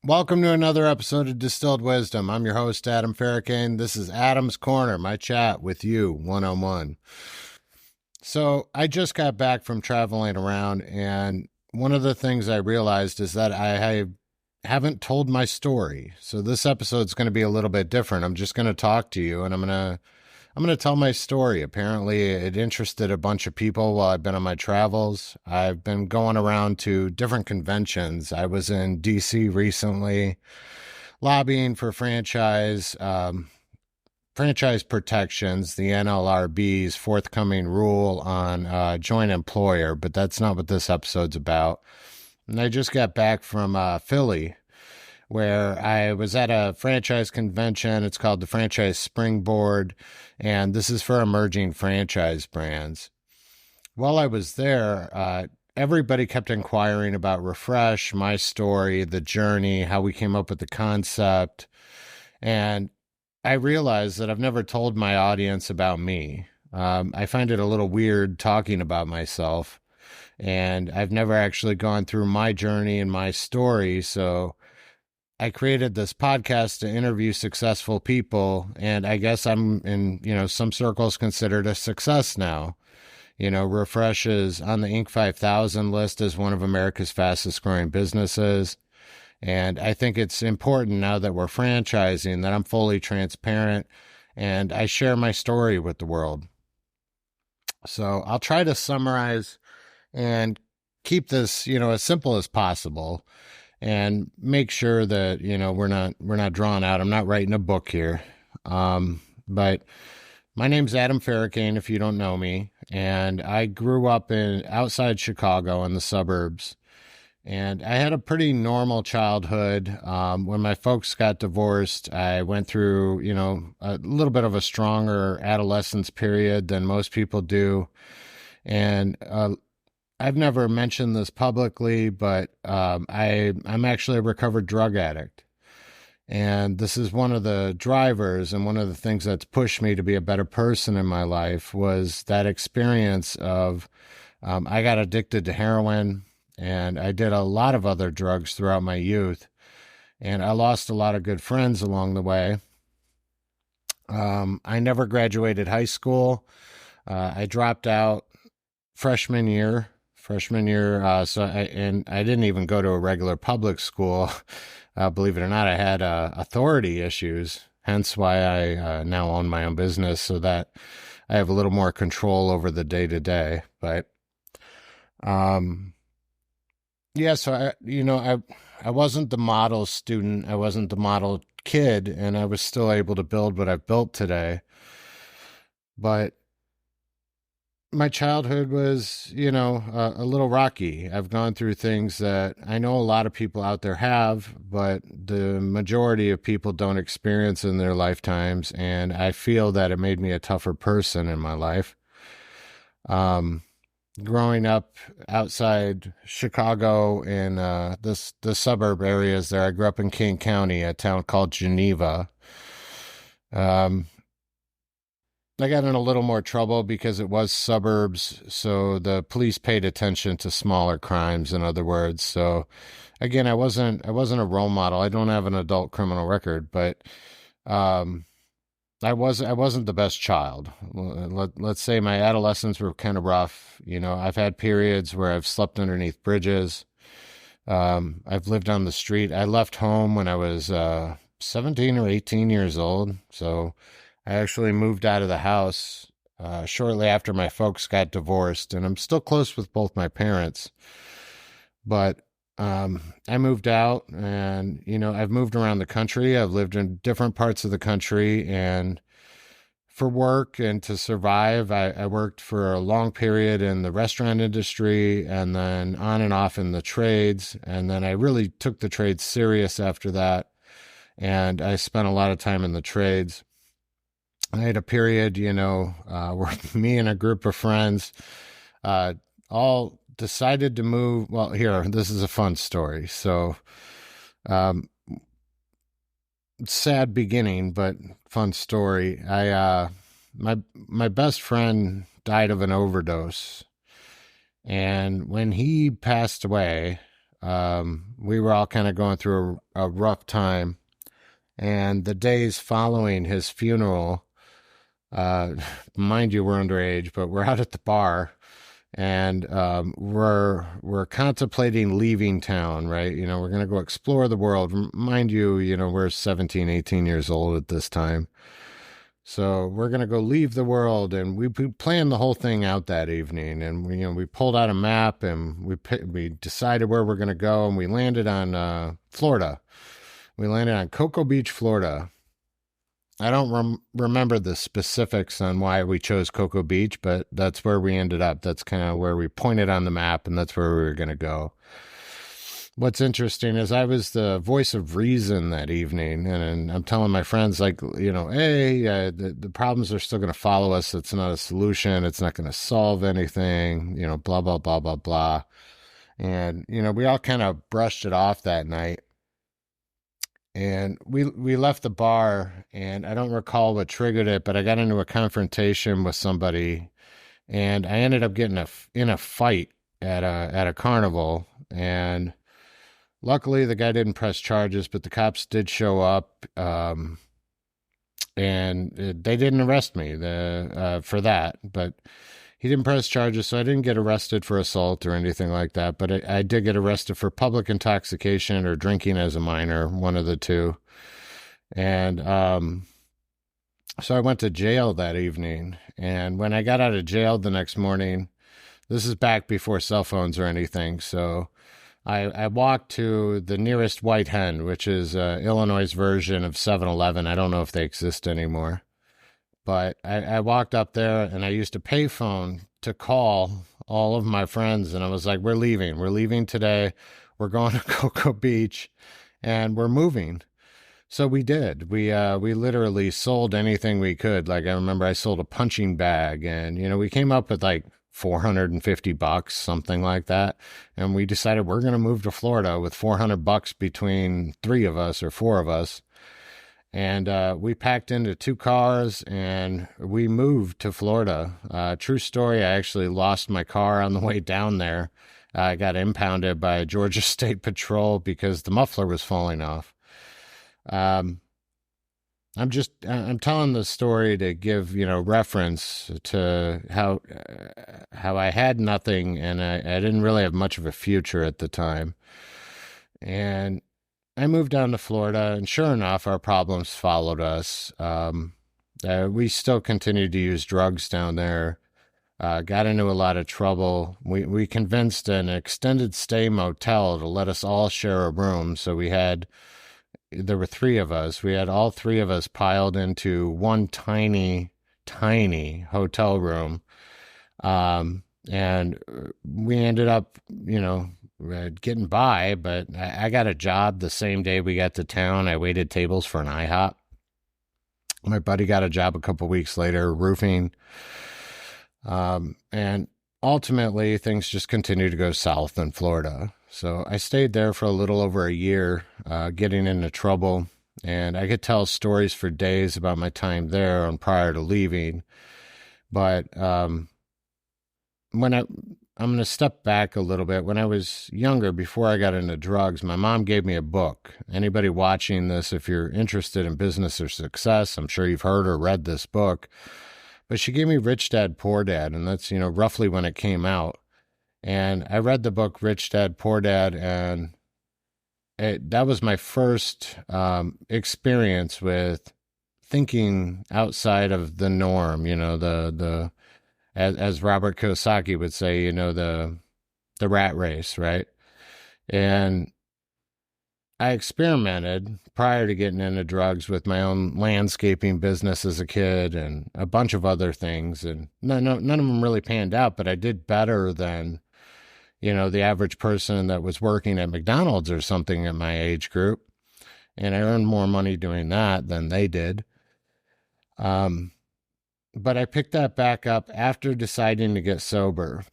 Welcome to another episode of Distilled Wisdom. I'm your host, Adam Ferracane. This is Adam's Corner, my chat with you one-on-one. So I just got back from traveling around, and one of the things I realized is that I haven't told my story. So this episode's going to be a little bit different. I'm just going to talk to you, and I'm going to tell my story. Apparently, it interested a bunch of people while I've been on my travels. I've been going around to different conventions. I was in DC recently, lobbying for franchise protections, the NLRB's forthcoming rule on joint employer, but that's not what this episode's about. And I just got back from Philly, where I was at a franchise convention. It's called the Franchise Springboard, and this is for emerging franchise brands. While I was there, everybody kept inquiring about Refresh, my story, the journey, how we came up with the concept. And I realized that I've never told my audience about me. I find it a little weird talking about myself, and I've never actually gone through my journey and my story. So I created this podcast to interview successful people, and I guess I'm in, some circles considered a success now. Refresh is on the Inc. 5000 list as one of America's fastest growing businesses. And I think it's important now that we're franchising that I'm fully transparent and I share my story with the world. So I'll try to summarize and keep this, as simple as possible, and make sure that we're not drawn out. I'm not writing a book here, but my name's Adam Ferracane, if you don't know me, and I grew up outside Chicago in the suburbs, and I had a pretty normal childhood. When my folks got divorced, I went through a little bit of a stronger adolescence period than most people do, and I've never mentioned this publicly, but I'm actually a recovered drug addict. And this is one of the drivers and one of the things that's pushed me to be a better person in my life was that experience of I got addicted to heroin, and I did a lot of other drugs throughout my youth. And I lost a lot of good friends along the way. I never graduated high school. I dropped out freshman year. I didn't even go to a regular public school. Believe it or not, I had authority issues, hence why I now own my own business, so that I have a little more control over the day to day. But, so I wasn't the model student, I wasn't the model kid, and I was still able to build what I've built today. But my childhood was, a little rocky. I've gone through things that I know a lot of people out there have, but the majority of people don't experience in their lifetimes. And I feel that it made me a tougher person in my life. Growing up outside Chicago in the suburb areas there, I grew up in Kane County, a town called Geneva. I got in a little more trouble because it was suburbs, so the police paid attention to smaller crimes, in other words. So again, I wasn't a role model. I don't have an adult criminal record, but I wasn't the best child. Let's say my adolescence were kind of rough. I've had periods where I've slept underneath bridges. I've lived on the street. I left home when I was 17 or 18 years old, so I actually moved out of the house shortly after my folks got divorced, and I'm still close with both my parents. But I moved out, and I've moved around the country. I've lived in different parts of the country, and for work and to survive, I worked for a long period in the restaurant industry, and then on and off in the trades, and then I really took the trades serious after that, and I spent a lot of time in the trades. I had a period, where me and a group of friends all decided to move. Well, this is a fun story. So, sad beginning, but fun story. My best friend died of an overdose. And when he passed away, We were all kind of going through a rough time. And the days following his funeral, uh, mind you, we're underage, but we're out at the bar, and we're contemplating leaving town, right? You know, we're gonna go explore the world. Mind you, we're 17, 18 years old at this time. So we're gonna go leave the world, and we planned the whole thing out that evening. And we pulled out a map, and we decided where we're gonna go, and we landed on Florida. We landed on Cocoa Beach, Florida. I don't remember the specifics on why we chose Cocoa Beach, but that's where we ended up. That's kind of where we pointed on the map, and that's where we were going to go. What's interesting is I was the voice of reason that evening, and I'm telling my friends, like, hey, the problems are still going to follow us. It's not a solution. It's not going to solve anything, blah, blah, blah, blah, blah. And, we all kind of brushed it off that night. And we left the bar, and I don't recall what triggered it, but I got into a confrontation with somebody, and I ended up getting in a fight at a carnival. And luckily, the guy didn't press charges, but the cops did show up, and they didn't arrest me for that. But he didn't press charges, so I didn't get arrested for assault or anything like that. But I did get arrested for public intoxication or drinking as a minor, one of the two. And so I went to jail that evening. And when I got out of jail the next morning, this is back before cell phones or anything. So I walked to the nearest White Hen, which is Illinois' version of 7-Eleven. I don't know if they exist anymore. But I walked up there, and I used a payphone to call all of my friends. And I was like, we're leaving. We're leaving today. We're going to Cocoa Beach, and we're moving. So we did. We literally sold anything we could. Like, I remember I sold a punching bag, and, we came up with like $450, something like that. And we decided we're going to move to Florida with $400 between three of us or four of us. And we packed into two cars, and we moved to Florida. True story, I actually lost my car on the way down there. I got impounded by Georgia State Patrol because the muffler was falling off. I'm telling the story to give, reference to how I had nothing, and I didn't really have much of a future at the time. And I moved down to Florida, and sure enough, our problems followed us. We still continued to use drugs down there. Got into a lot of trouble. We convinced an extended stay motel to let us all share a room. So there were three of us. We had all three of us piled into one tiny, tiny hotel room. And we ended up, getting by, but I got a job the same day we got to town. I waited tables for an IHOP. My buddy got a job a couple weeks later, roofing. And ultimately, things just continued to go south in Florida. So I stayed there for a little over a year, getting into trouble. And I could tell stories for days about my time there and prior to leaving. But I'm going to step back a little bit. When I was younger, before I got into drugs, my mom gave me a book. Anybody watching this, if you're interested in business or success, I'm sure you've heard or read this book. But she gave me Rich Dad, Poor Dad, and that's, roughly when it came out. And I read the book Rich Dad, Poor Dad, and that was my first experience with thinking outside of the norm, as Robert Kiyosaki would say, the rat race, right? And I experimented prior to getting into drugs with my own landscaping business as a kid and a bunch of other things. And none of them really panned out, but I did better than, the average person that was working at McDonald's or something in my age group. And I earned more money doing that than they did. But I picked that back up after deciding to get sober.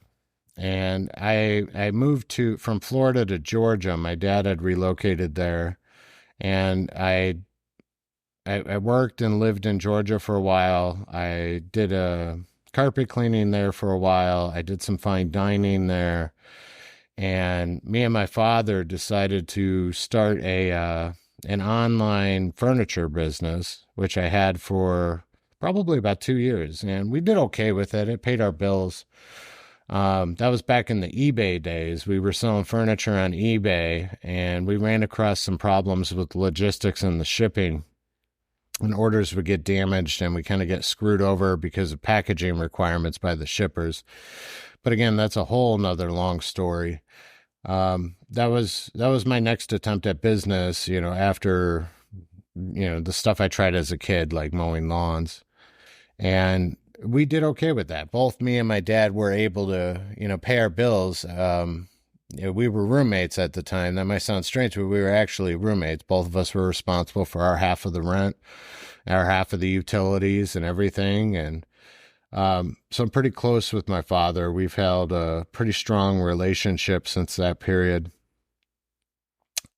And I moved from Florida to Georgia. My dad had relocated there. And I worked and lived in Georgia for a while. I did a carpet cleaning there for a while. I did some fine dining there. And me and my father decided to start an online furniture business, which I had for probably about 2 years, and we did okay with it. It paid our bills. That was back in the eBay days. We were selling furniture on eBay, and we ran across some problems with logistics and the shipping. And orders would get damaged, and we kind of get screwed over because of packaging requirements by the shippers. But again, that's a whole nother long story. That was my next attempt at business, after the stuff I tried as a kid, like mowing lawns. And we did okay with that. Both me and my dad were able to, pay our bills. We were roommates at the time. That might sound strange, but we were actually roommates. Both of us were responsible for our half of the rent, our half of the utilities and everything. And so I'm pretty close with my father. We've held a pretty strong relationship since that period.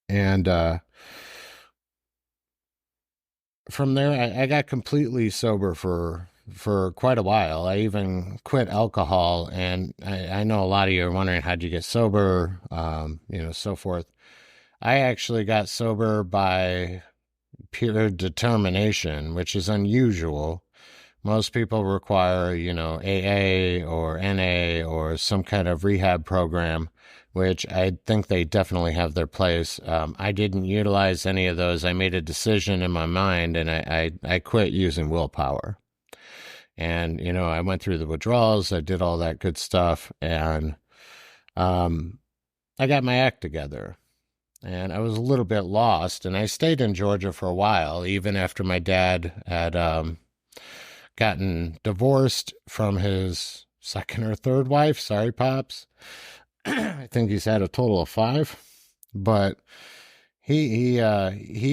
And from there, I got completely sober for quite a while. I even quit alcohol, and I know a lot of you are wondering how'd you get sober, so forth. I actually got sober by pure determination, which is unusual. Most people require, AA or NA or some kind of rehab program, which I think they definitely have their place. I didn't utilize any of those. I made a decision in my mind, and I quit using willpower. And, I went through the withdrawals. I did all that good stuff. And I got my act together. And I was a little bit lost. And I stayed in Georgia for a while, even after my dad had gotten divorced from his second or third wife. Sorry, Pops. I think he's had a total of 5. But he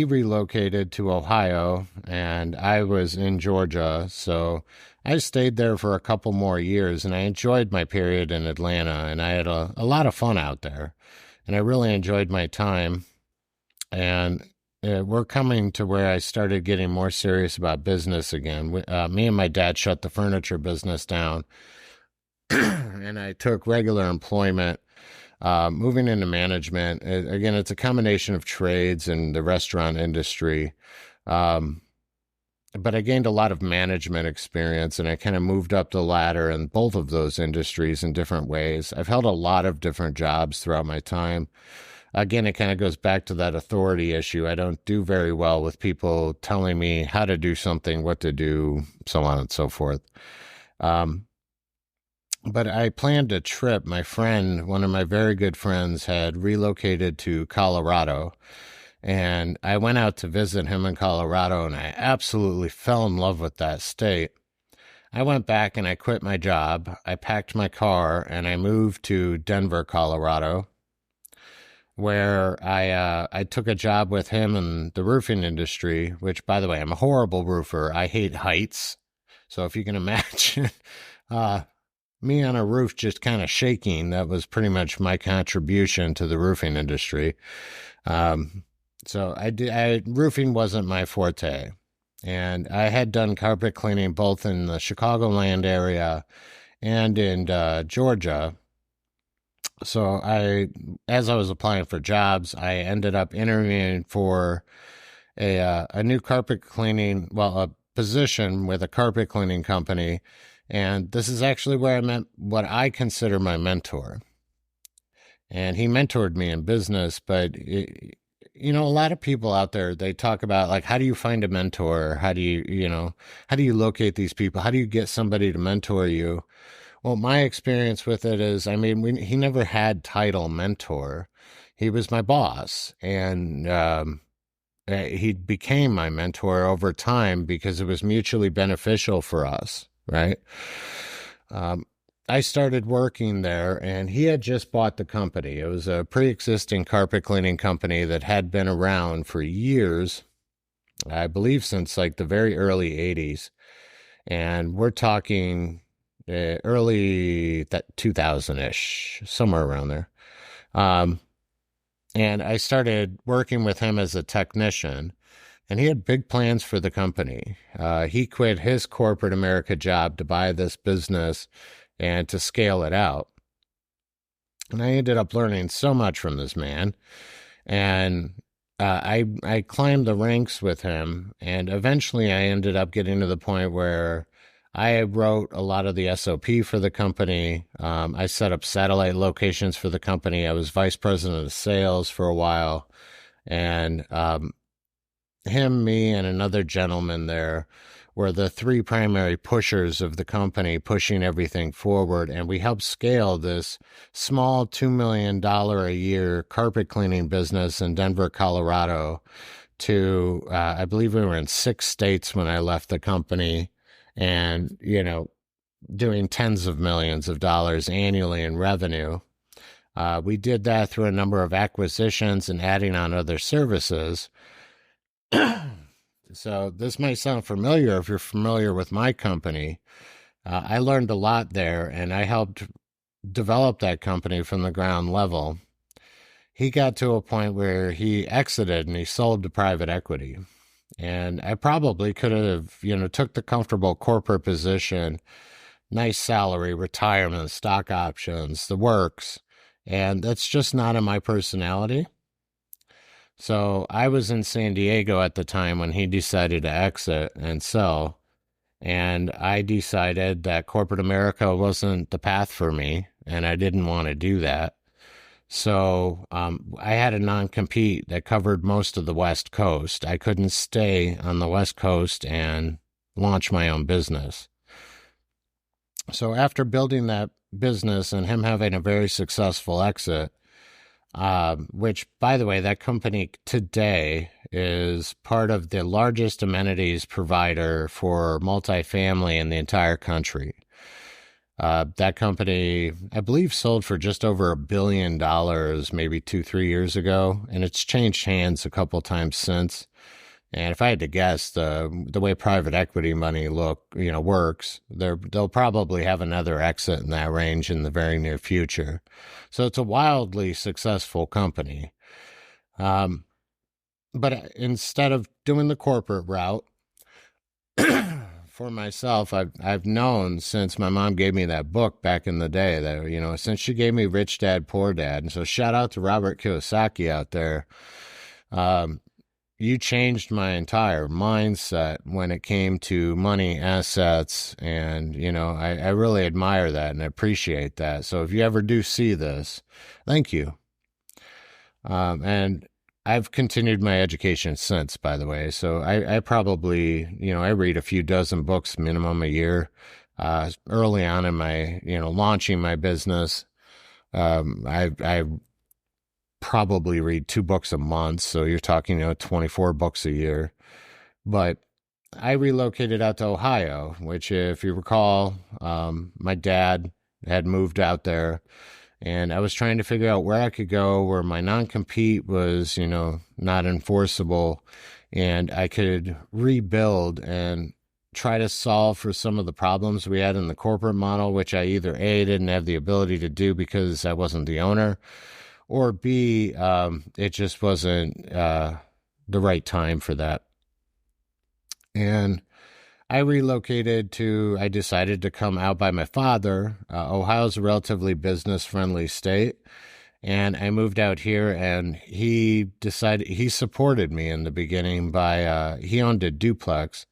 relocated to Ohio, and I was in Georgia, so I stayed there for a couple more years, and I enjoyed my period in Atlanta, and I had a lot of fun out there, and I really enjoyed my time. And we're coming to where I started getting more serious about business again. Me and my dad shut the furniture business down, and I took regular employment. Moving into management, again, it's a combination of trades and the restaurant industry. But I gained a lot of management experience, and I kind of moved up the ladder in both of those industries in different ways. I've held a lot of different jobs throughout my time. Again, it kind of goes back to that authority issue. I don't do very well with people telling me how to do something, what to do, so on and so forth. But I planned a trip. My friend, one of my very good friends, had relocated to Colorado. And I went out to visit him in Colorado, and I absolutely fell in love with that state. I went back and I quit my job. I packed my car and I moved to Denver, Colorado, where I took a job with him in the roofing industry, which, by the way, I'm a horrible roofer. I hate heights. So if you can imagine, me on a roof just kind of shaking, that was pretty much my contribution to the roofing industry. So roofing wasn't my forte. And I had done carpet cleaning both in the Chicagoland area and in Georgia. So as I was applying for jobs, I ended up interviewing for a new carpet cleaning, a position with a carpet cleaning company. And this is actually where I met what I consider my mentor. And he mentored me in business, but a lot of people out there, they talk about, like, how do you find a mentor? How do you locate these people? How do you get somebody to mentor you? Well, my experience with it is, he never had title mentor. He was my boss, and he became my mentor over time because it was mutually beneficial for us, right? I started working there, and he had just bought the company. It was a pre-existing carpet cleaning company that had been around for years, I believe since like the very early 80s. And we're talking early 2000-ish, somewhere around there. And I started working with him as a technician, and he had big plans for the company. He quit his corporate America job to buy this business and to scale it out. And I ended up learning so much from this man. And I climbed the ranks with him. And eventually I ended up getting to the point where I wrote a lot of the SOP for the company. I set up satellite locations for the company. I was vice president of sales for a while. And him, me, and another gentleman there were the three primary pushers of the company, pushing everything forward. And we helped scale this small $2 million a year carpet cleaning business in Denver, Colorado to, I believe we were in 6 states when I left the company, and, doing tens of millions of dollars annually in revenue. We did that through a number of acquisitions and adding on other services. So this might sound familiar if you're familiar with my company. I learned a lot there, and I helped develop that company from the ground level. He got to a point where he exited and he sold to private equity. And I probably could have, took the comfortable corporate position, nice salary, retirement, stock options, the works. And that's just not in my personality. So I was in San Diego at the time when he decided to exit and sell. And I decided that corporate America wasn't the path for me, and I didn't want to do that. So I had a non-compete that covered most of the West Coast. I couldn't stay on the West Coast and launch my own business. So after building that business and him having a very successful exit, which, by the way, that company today is part of the largest amenities provider for multifamily in the entire country. That company, I believe, sold for just over $1 billion maybe 2-3 years ago, and it's changed hands a couple times since. And if I had to guess, the way private equity money works, they'll probably have another exit in that range in the very near future. So it's a wildly successful company. But instead of doing the corporate route, for myself, I've known since my mom gave me that book back in the day that, since she gave me Rich Dad, Poor Dad. And so shout out to Robert Kiyosaki out there. You changed my entire mindset when it came to money, assets, and, I really admire that and appreciate that. So if you ever do see this, thank you. And I've continued my education since, by the way. So I probably, I read a few dozen books minimum a year. Early on in my, launching my business, I probably read 2 books a month. So you're talking, 24 books a year. But I relocated out to Ohio, which, if you recall, my dad had moved out there, and I was trying to figure out where I could go where my non-compete was, not enforceable, and I could rebuild and try to solve for some of the problems we had in the corporate model, which I either A, didn't have the ability to do because I wasn't the owner, or B, it just wasn't the right time for that. And I decided to come out by my father. Ohio's a relatively business-friendly state. And I moved out here, and he supported me in the beginning he owned a duplex.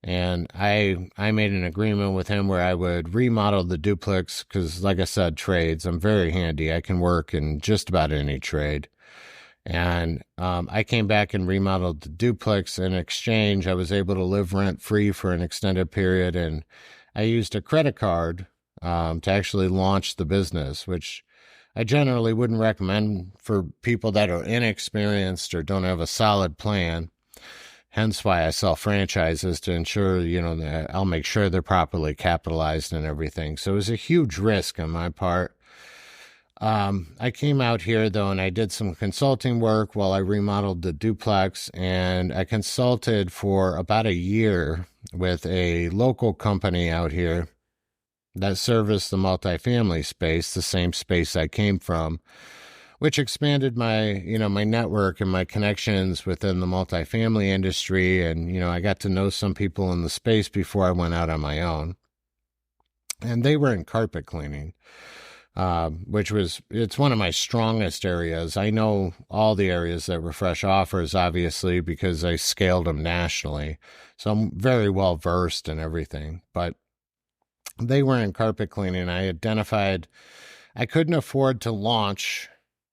And I made an agreement with him where I would remodel the duplex because, like I said, trades, I'm very handy. I can work in just about any trade. And I came back and remodeled the duplex. In exchange, I was able to live rent-free for an extended period. And I used a credit card to actually launch the business, which I generally wouldn't recommend for people that are inexperienced or don't have a solid plan. Hence why I sell franchises to ensure, that I'll make sure they're properly capitalized and everything. So it was a huge risk on my part. I came out here, though, and I did some consulting work while I remodeled the duplex, and I consulted for about a year with a local company out here that serviced the multifamily space, the same space I came from, which expanded my, my network and my connections within the multifamily industry. And, I got to know some people in the space before I went out on my own. And they were in carpet cleaning. it's one of my strongest areas. I know all the areas that Refresh offers, obviously, because I scaled them nationally. So I'm very well versed in everything. But they were in carpet cleaning. I identified I couldn't afford to launch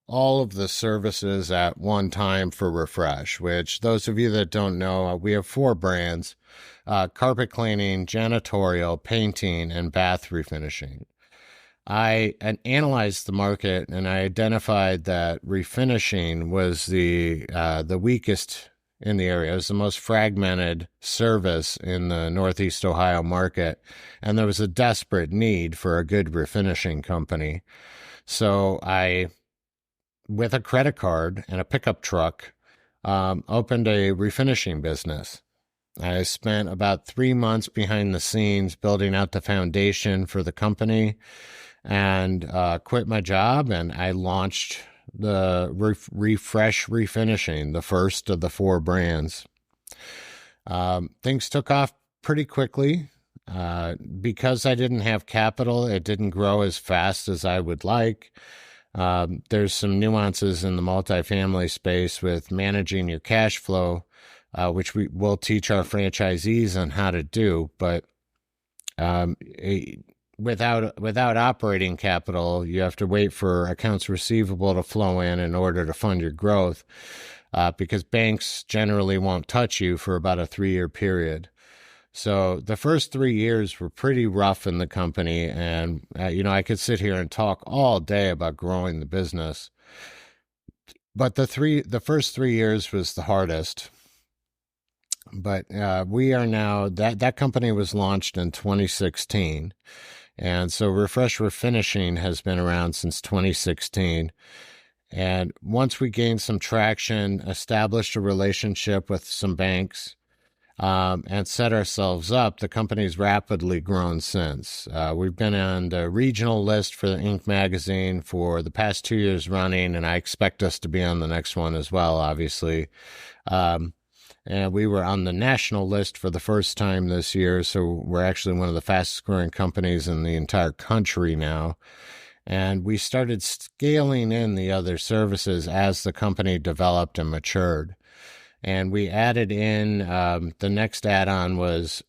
all of the services at one time for Refresh, which those of you that don't know, we have 4 brands: carpet cleaning, janitorial, painting, and bath refinishing. I analyzed the market and I identified that refinishing was the weakest in the area. It was the most fragmented service in the Northeast Ohio market, and there was a desperate need for a good refinishing company. So I, with a credit card and a pickup truck, opened a refinishing business. I spent about 3 months behind the scenes building out the foundation for the company and quit my job, and I launched the Refresh Refinishing, the first of the 4 brands. Things took off pretty quickly. Because I didn't have capital, it didn't grow as fast as I would like. There's some nuances in the multifamily space with managing your cash flow, which we will teach our franchisees on how to do. But without operating capital, you have to wait for accounts receivable to flow in order to fund your growth, because banks generally won't touch you for about a 3-year period. So the first 3 years were pretty rough in the company, and I could sit here and talk all day about growing the business. But the first 3 years was the hardest. But we are now that company was launched in 2016, and so Refresh Refinishing has been around since 2016. And once we gained some traction, established a relationship with some banks, and set ourselves up, the company's rapidly grown since. We've been on the regional list for the Inc. magazine for the past 2 years running, and I expect us to be on the next one as well, obviously. And we were on the national list for the first time this year, so we're actually one of the fastest growing companies in the entire country now. And we started scaling in the other services as the company developed and matured. And we added in, the next add-on was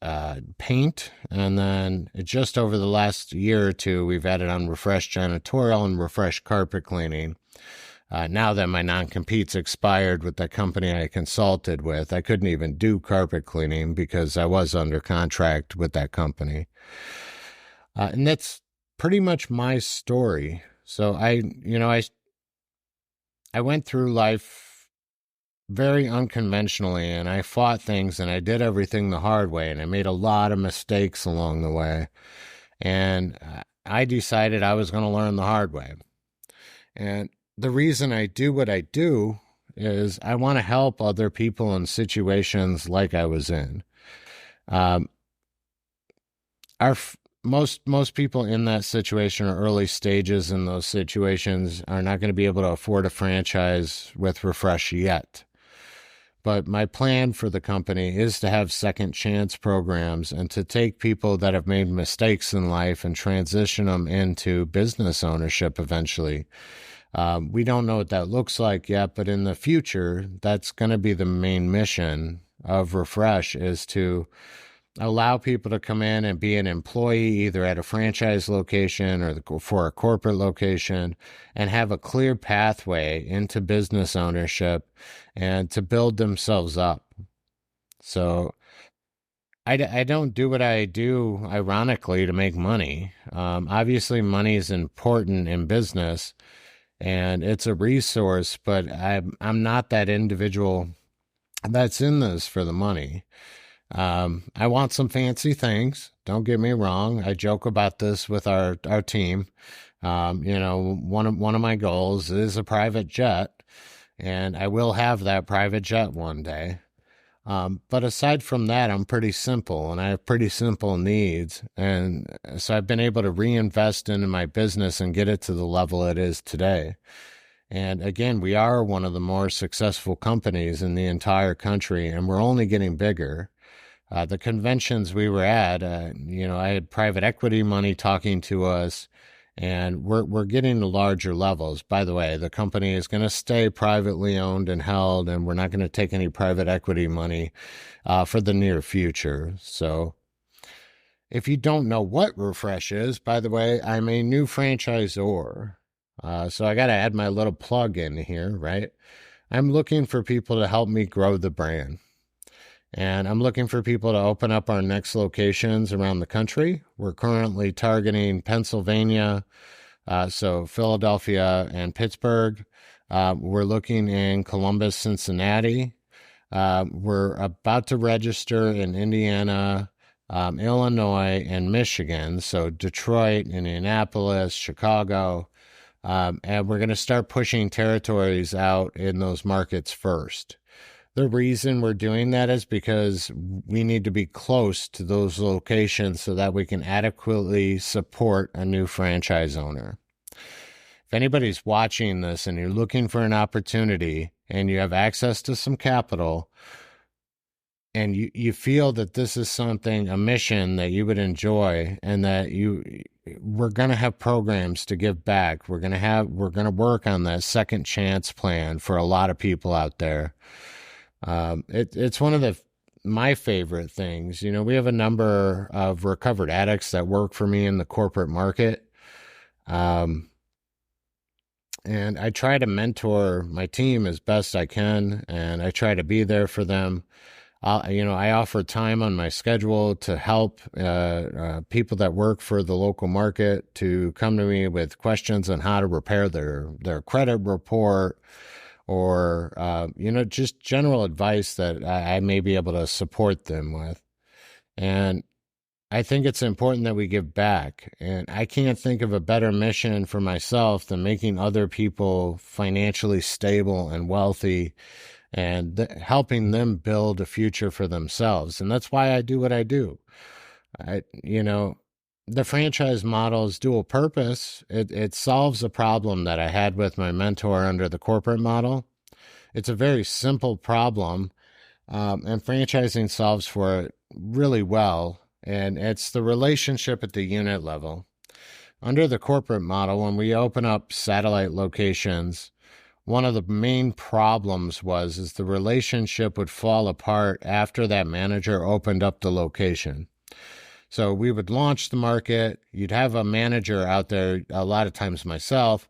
paint. And then just over the last year or two, we've added on Refresh Janitorial and Refresh Carpet Cleaning. Now that my non-compete's expired with the company I consulted with, I couldn't even do carpet cleaning because I was under contract with that company. And that's pretty much my story. So I went through life very unconventionally, and I fought things, and I did everything the hard way, and I made a lot of mistakes along the way. And I decided I was going to learn the hard way. And the reason I do what I do is I want to help other people in situations like I was in. Most people in that situation, or early stages in those situations, are not going to be able to afford a franchise with Refresh yet. But my plan for the company is to have second chance programs and to take people that have made mistakes in life and transition them into business ownership eventually. We don't know what that looks like yet, but in the future, that's going to be the main mission of Refresh, is to allow people to come in and be an employee either at a franchise location or for a corporate location, and have a clear pathway into business ownership and to build themselves up. So I don't do what I do, ironically, to make money. Obviously, money is important in business, and it's a resource, but I'm not that individual that's in this for the money. I want some fancy things. Don't get me wrong. I joke about this with our team. One of my goals is a private jet, and I will have that private jet one day. But aside from that, I'm pretty simple, and I have pretty simple needs. And so I've been able to reinvest into my business and get it to the level it is today. And again, we are one of the more successful companies in the entire country, and we're only getting bigger. The conventions we were at, I had private equity money talking to us, And we're getting to larger levels. By the way, the company is going to stay privately owned and held, and we're not going to take any private equity money for the near future. So if you don't know what Refresh is, by the way, I'm a new franchisor. So I got to add my little plug in here, right? I'm looking for people to help me grow the brand. And I'm looking for people to open up our next locations around the country. We're currently targeting Pennsylvania, so Philadelphia and Pittsburgh. We're looking in Columbus, Cincinnati. We're about to register in Indiana, Illinois, and Michigan. So Detroit, Indianapolis, Chicago. And we're going to start pushing territories out in those markets first. The reason we're doing that is because we need to be close to those locations so that we can adequately support a new franchise owner. If anybody's watching this and you're looking for an opportunity and you have access to some capital and you feel that this is something, a mission that you would enjoy, and that we're going to have programs to give back. We're going to work on that second chance plan for a lot of people out there. It's one of my favorite things. You know, we have a number of recovered addicts that work for me in the corporate market. And I try to mentor my team as best I can, and I try to be there for them. I offer time on my schedule to help people that work for the local market to come to me with questions on how to repair their credit report, or, just general advice that I may be able to support them with. And I think it's important that we give back. And I can't think of a better mission for myself than making other people financially stable and wealthy, and helping them build a future for themselves. And that's why I do what I do. The franchise model is dual purpose. It solves a problem that I had with my mentor under the corporate model. It's a very simple problem, and franchising solves for it really well. And it's the relationship at the unit level. Under the corporate model, when we open up satellite locations, one of the main problems is the relationship would fall apart after that manager opened up the location. So we would launch the market. You'd have a manager out there, a lot of times myself,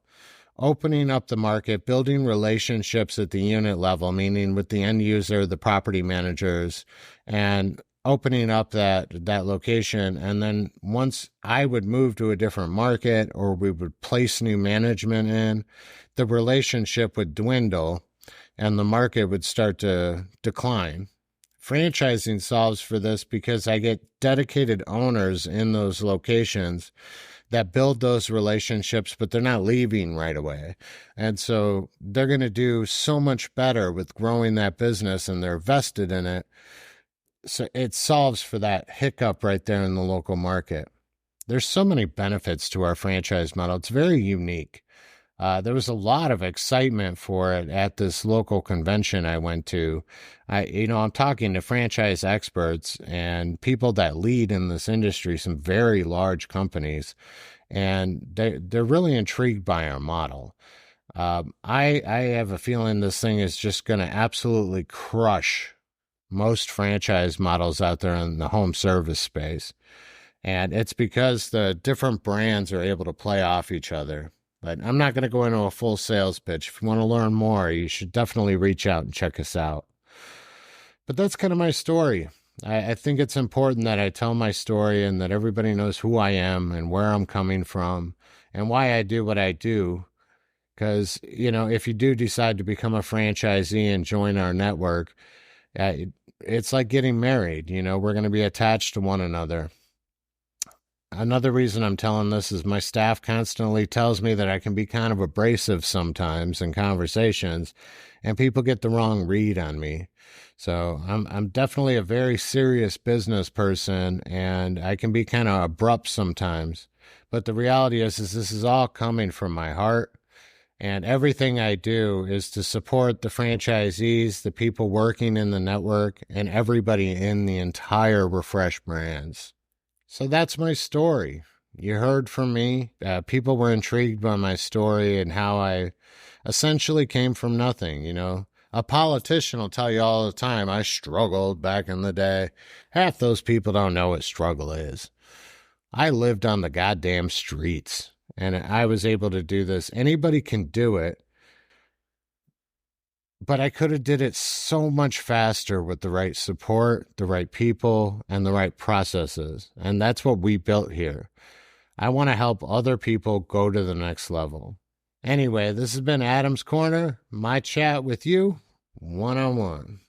opening up the market, building relationships at the unit level, meaning with the end user, the property managers, and opening up that location. And then once I would move to a different market, or we would place new management in, the relationship would dwindle and the market would start to decline. Franchising solves for this because I get dedicated owners in those locations that build those relationships, but they're not leaving right away. And so they're going to do so much better with growing that business, and they're vested in it. So it solves for that hiccup right there in the local market. There's so many benefits to our franchise model. It's very unique. There was a lot of excitement for it at this local convention I went to. I'm talking to franchise experts and people that lead in this industry, some very large companies, and they're really intrigued by our model. I have a feeling this thing is just going to absolutely crush most franchise models out there in the home service space. And it's because the different brands are able to play off each other. But I'm not going to go into a full sales pitch. If you want to learn more, you should definitely reach out and check us out. But that's kind of my story. I think it's important that I tell my story and that everybody knows who I am and where I'm coming from and why I do what I do. Because, if you do decide to become a franchisee and join our network, it's like getting married. We're going to be attached to one another. Another reason I'm telling this is my staff constantly tells me that I can be kind of abrasive sometimes in conversations, and people get the wrong read on me. So I'm definitely a very serious business person, and I can be kind of abrupt sometimes. But the reality is this is all coming from my heart, and everything I do is to support the franchisees, the people working in the network, and everybody in the entire Refresh brands. So that's my story. You heard from me. People were intrigued by my story and how I essentially came from nothing, you know. A politician will tell you all the time, I struggled back in the day. Half those people don't know what struggle is. I lived on the goddamn streets and I was able to do this. Anybody can do it, but I could have did it so much faster with the right support, the right people, and the right processes. And that's what we built here. I want to help other people go to the next level. Anyway, this has been Adam's Corner, my chat with you, one-on-one.